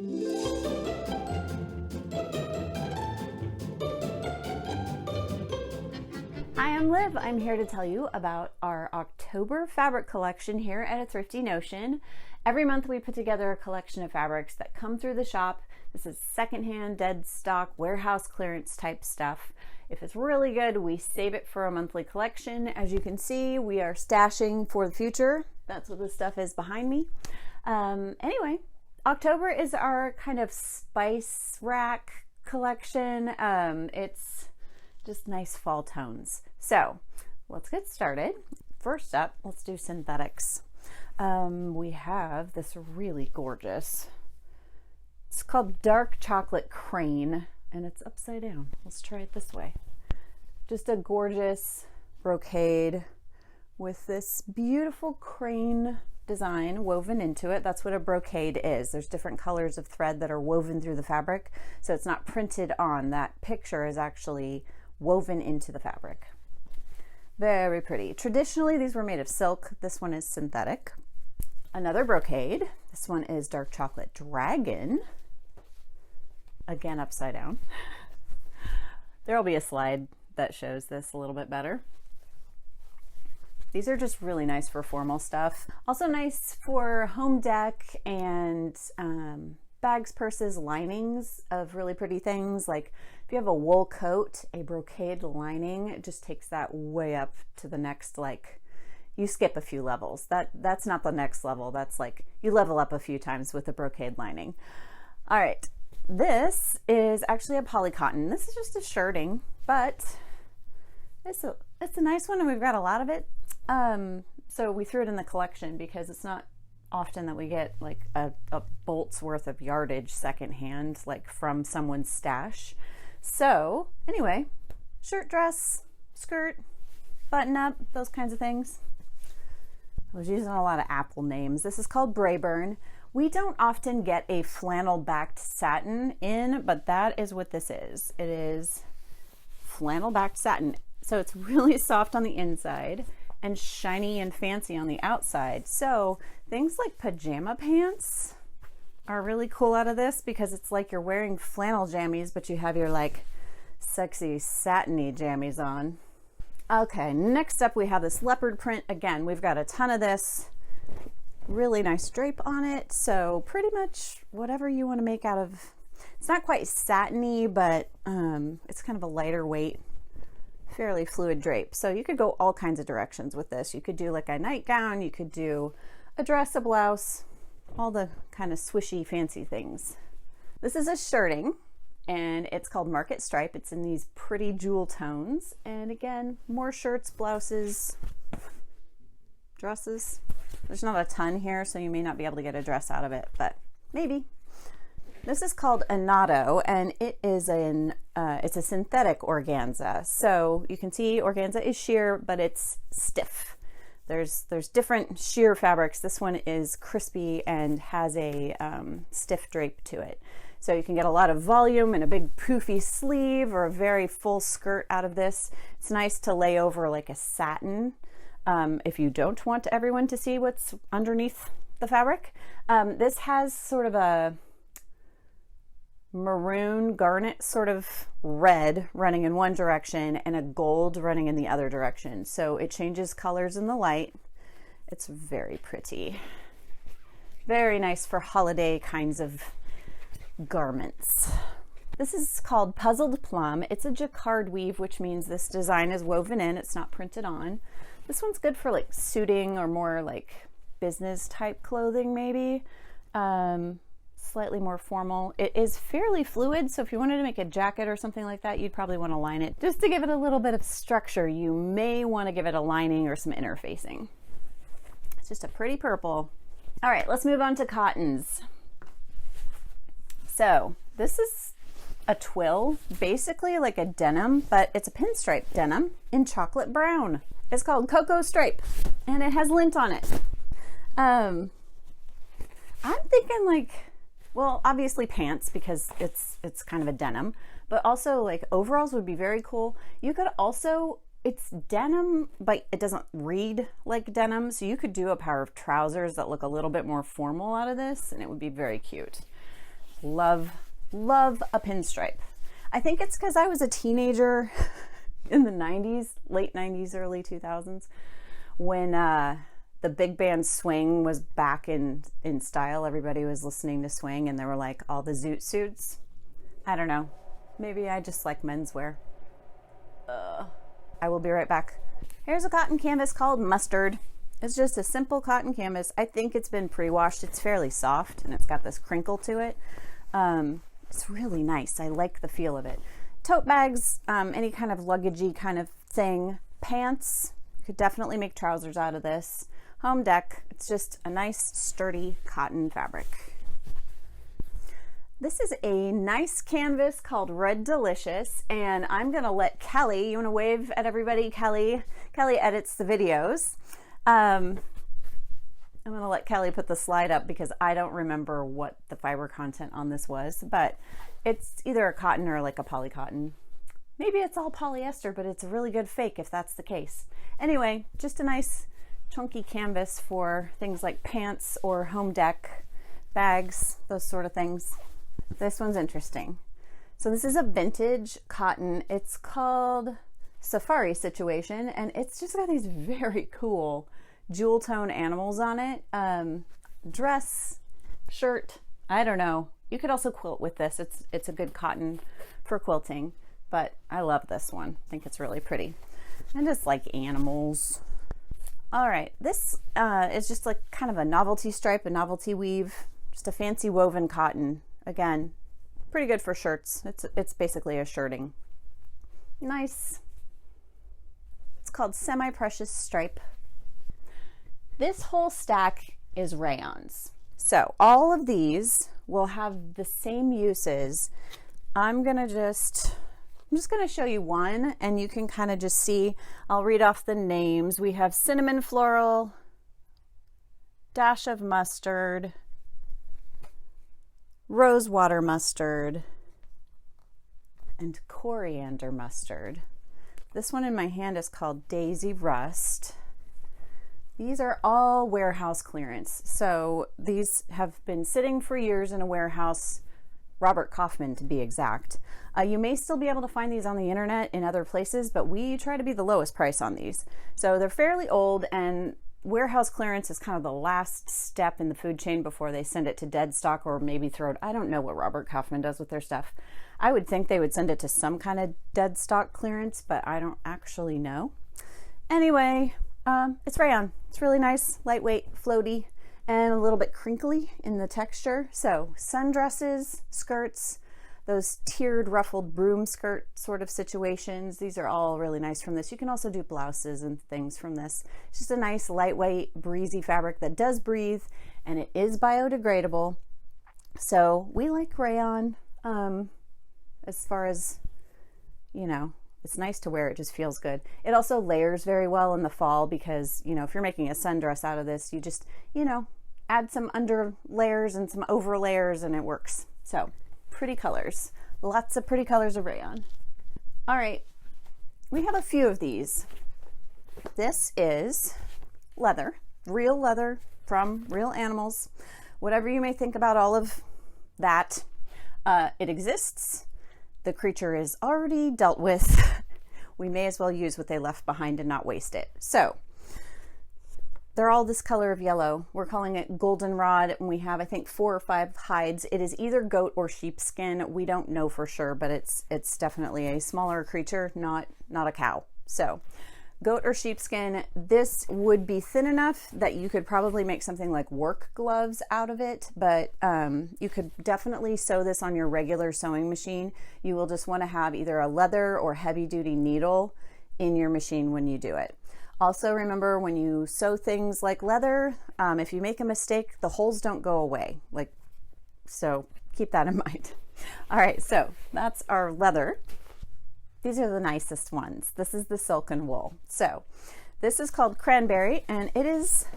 Hi, I'm Liv. I'm here to tell you about our October fabric collection here at a Thrifty Notion. Every month we put together a collection of fabrics that come through the shop. This is secondhand, dead stock, warehouse clearance type stuff. If it's really good, we save it for a monthly collection. As you can see, we are stashing for the future. That's what this stuff is behind me. Anyway, October is our kind of spice rack collection. It's just nice fall tones. So let's get started. First up, let's do synthetics. We have this really gorgeous, it's called Dark Chocolate Crane, and it's upside down. Let's try it this way. Just a gorgeous brocade with this beautiful crane design woven into it. That's what a brocade is. There's different colors of thread that are woven through the fabric, so it's not printed on. That picture is actually woven into the fabric. Very pretty. Traditionally, these were made of silk. This one is synthetic. Another brocade. This one is Dark Chocolate Dragon. Again, upside down. There will be a slide that shows this a little bit better. These are just really nice for formal stuff. Also nice for home dec and bags, purses, linings of really pretty things. Like if you have a wool coat, a brocade lining, it just takes that way up to the next, like you skip a few levels. That's not the next level. That's like you level up a few times with a brocade lining. All right, this is actually a poly cotton. This is just a shirting, but it's a nice one and we've got a lot of it. So we threw it in the collection because it's not often that we get like a bolt's worth of yardage secondhand, like from someone's stash. So anyway, shirt, dress, skirt, button up, those kinds of things. I was using a lot of Apple names. This is called Brayburn. We don't often get a flannel backed satin in, but that is what this is. It is flannel backed satin. So it's really soft on the inside and shiny and fancy on the outside. So things like pajama pants are really cool out of this because it's like you're wearing flannel jammies, but you have your like sexy satiny jammies on. Okay, next up we have this leopard print. Again, we've got a ton of this. Really nice drape on it. So pretty much whatever you want to make out of, it's not quite satiny, but it's kind of a lighter weight, fairly fluid drape. So you could go all kinds of directions with this. You could do like a nightgown, you could do a dress, a blouse, all the kind of swishy fancy things. This is a shirting and it's called Market Stripe. It's in these pretty jewel tones. And again, more shirts, blouses, dresses. There's not a ton here, so you may not be able to get a dress out of it, but maybe. This is called Anato, and it is it's a synthetic organza. So you can see organza is sheer, but it's stiff. There's different sheer fabrics. This one is crispy and has a stiff drape to it. So you can get a lot of volume and a big poofy sleeve or a very full skirt out of this. It's nice to lay over like a satin if you don't want everyone to see what's underneath the fabric. This has sort of a maroon garnet sort of red running in one direction and a gold running in the other direction. So it changes colors in the light. It's very pretty. Very nice for holiday kinds of garments. This is called Puzzled Plum. It's a jacquard weave, which means this design is woven in, it's not printed on. This one's good for like suiting or more like business type clothing maybe. Slightly more formal. It is fairly fluid, so if you wanted to make a jacket or something like that, you'd probably want to line it. Just to give it a little bit of structure, you may want to give it a lining or some interfacing. It's just a pretty purple. All right, let's move on to cottons. So this is a twill, basically like a denim, but it's a pinstripe denim in chocolate brown. It's called Cocoa Stripe, and it has lint on it. I'm thinking like, well, obviously pants because it's kind of a denim, but also like overalls would be very cool. You could also, it's denim, but it doesn't read like denim, so you could do a pair of trousers that look a little bit more formal out of this, and it would be very cute. Love, love a pinstripe. I think it's because I was a teenager in the 90s, late 90s, early 2000s, when the big band swing was back in style. Everybody was listening to swing, and there were like all the zoot suits. I don't know. Maybe I just like menswear. I will be right back. Here's a cotton canvas called Mustard. It's just a simple cotton canvas. I think it's been pre-washed. It's fairly soft, and it's got this crinkle to it. It's really nice. I like the feel of it. Tote bags, any kind of luggagey kind of thing. Pants, you could definitely make trousers out of this. Home deck, it's just a nice sturdy cotton fabric. This is a nice canvas called Red Delicious, and I'm gonna let Kelly, you wanna wave at everybody? Kelly edits the videos. I'm gonna let Kelly put the slide up because I don't remember what the fiber content on this was, but it's either a cotton or like a polycotton. Maybe it's all polyester, but it's a really good fake if that's the case. Anyway, just a nice chunky canvas for things like pants or home deck, bags, those sort of things. This one's interesting. So this is a vintage cotton. It's called Safari Situation, and it's just got these very cool jewel tone animals on it. Dress, shirt, I don't know. You could also quilt with this. It's a good cotton for quilting, but I love this one. I think it's really pretty. I just like animals. All right, this is just like kind of a novelty stripe, a novelty weave, just a fancy woven cotton. Again, pretty good for shirts. It's basically a shirting. Nice. It's called Semi-Precious Stripe. This whole stack is rayons. So all of these will have the same uses. I'm just going to show you one, and you can kind of just see. I'll read off the names. We have cinnamon floral, dash of mustard, rosewater mustard, and coriander mustard. This one in my hand is called Daisy Rust. These are all warehouse clearance. So these have been sitting for years in a warehouse, Robert Kaufman to be exact. You may still be able to find these on the internet in other places, but we try to be the lowest price on these. So they're fairly old, and warehouse clearance is kind of the last step in the food chain before they send it to dead stock or maybe throw it. I don't know what Robert Kaufman does with their stuff. I would think they would send it to some kind of dead stock clearance, but I don't actually know. Anyway, it's rayon. It's really nice, lightweight, floaty, and a little bit crinkly in the texture. So sundresses, skirts, those tiered ruffled broom skirt sort of situations, these are all really nice from this. You can also do blouses and things from this. It's just a nice, lightweight, breezy fabric that does breathe, and it is biodegradable. So we like rayon as far as, you know, it's nice to wear. It just feels good. It also layers very well in the fall because, you know, if you're making a sundress out of this, you just, you know, add some under layers and some over layers and it works. So pretty colors, lots of pretty colors of rayon. All right, we have a few of these. This is leather, real leather from real animals. Whatever you may think about all of that, it exists. The creature is already dealt with. We may as well use what they left behind and not waste it. So they're all this color of yellow. We're calling it goldenrod, and we have, I think, 4 or 5 hides. It is either goat or sheepskin. We don't know for sure, but it's definitely a smaller creature, not a cow. So goat or sheepskin. This would be thin enough that you could probably make something like work gloves out of it, but you could definitely sew this on your regular sewing machine. You will just want to have either a leather or heavy duty needle in your machine when you do it. Also remember, when you sew things like leather, if you make a mistake, the holes don't go away. So keep that in mind. All right, so that's our leather. These are the nicest ones. This is the silken wool. So this is called cranberry, and it is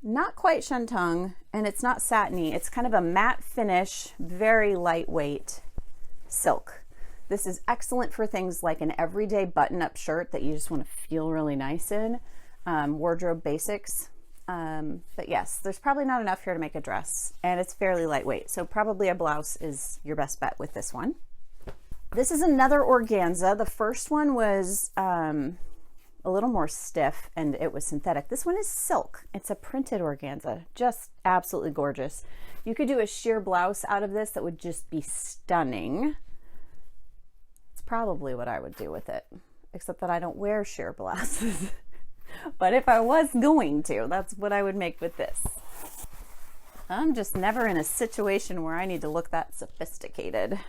not quite shantung, and it's not satiny. It's kind of a matte finish, very lightweight silk. This is excellent for things like an everyday button-up shirt that you just want to feel really nice in. Wardrobe basics. But yes, there's probably not enough here to make a dress, and it's fairly lightweight. So probably a blouse is your best bet with this one. This is another organza. The first one was a little more stiff and it was synthetic. This one is silk. It's a printed organza, just absolutely gorgeous. You could do a sheer blouse out of this that would just be stunning. It's probably what I would do with it, except that I don't wear sheer blouses. But if I was going to, that's what I would make with this. I'm just never in a situation where I need to look that sophisticated.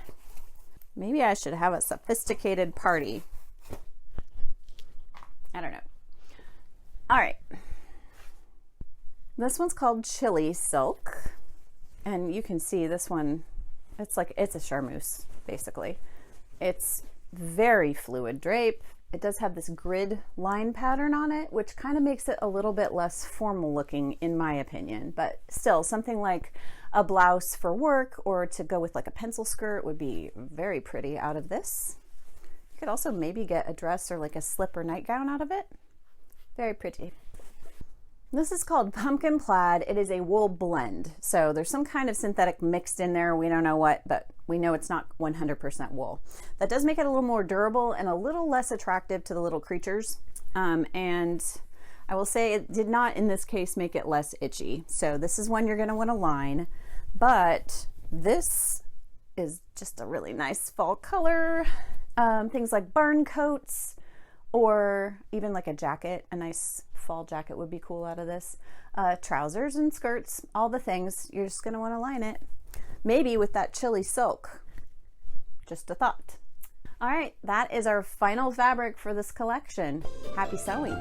Maybe I should have a sophisticated party. I don't know. All right. This one's called Chili Silk. And you can see this one, it's a charmeuse, basically. It's very fluid drape. It does have this grid line pattern on it, which kind of makes it a little bit less formal looking, in my opinion. But still, something like a blouse for work or to go with like a pencil skirt would be very pretty out of this. You could also maybe get a dress or like a slip or nightgown out of it. Very pretty. This is called Pumpkin Plaid. It is a wool blend. So there's some kind of synthetic mixed in there. We don't know what, but we know it's not 100% wool. That does make it a little more durable and a little less attractive to the little creatures. And I will say it did not, in this case, make it less itchy. So this is one you're going to want to line. But this is just a really nice fall color. Things like barn coats or even like a jacket, a nice fall jacket would be cool out of this. Trousers and skirts, all the things. You're just going to want to line it. Maybe with that chili silk. Just a thought. All right, that is our final fabric for this collection. Happy sewing.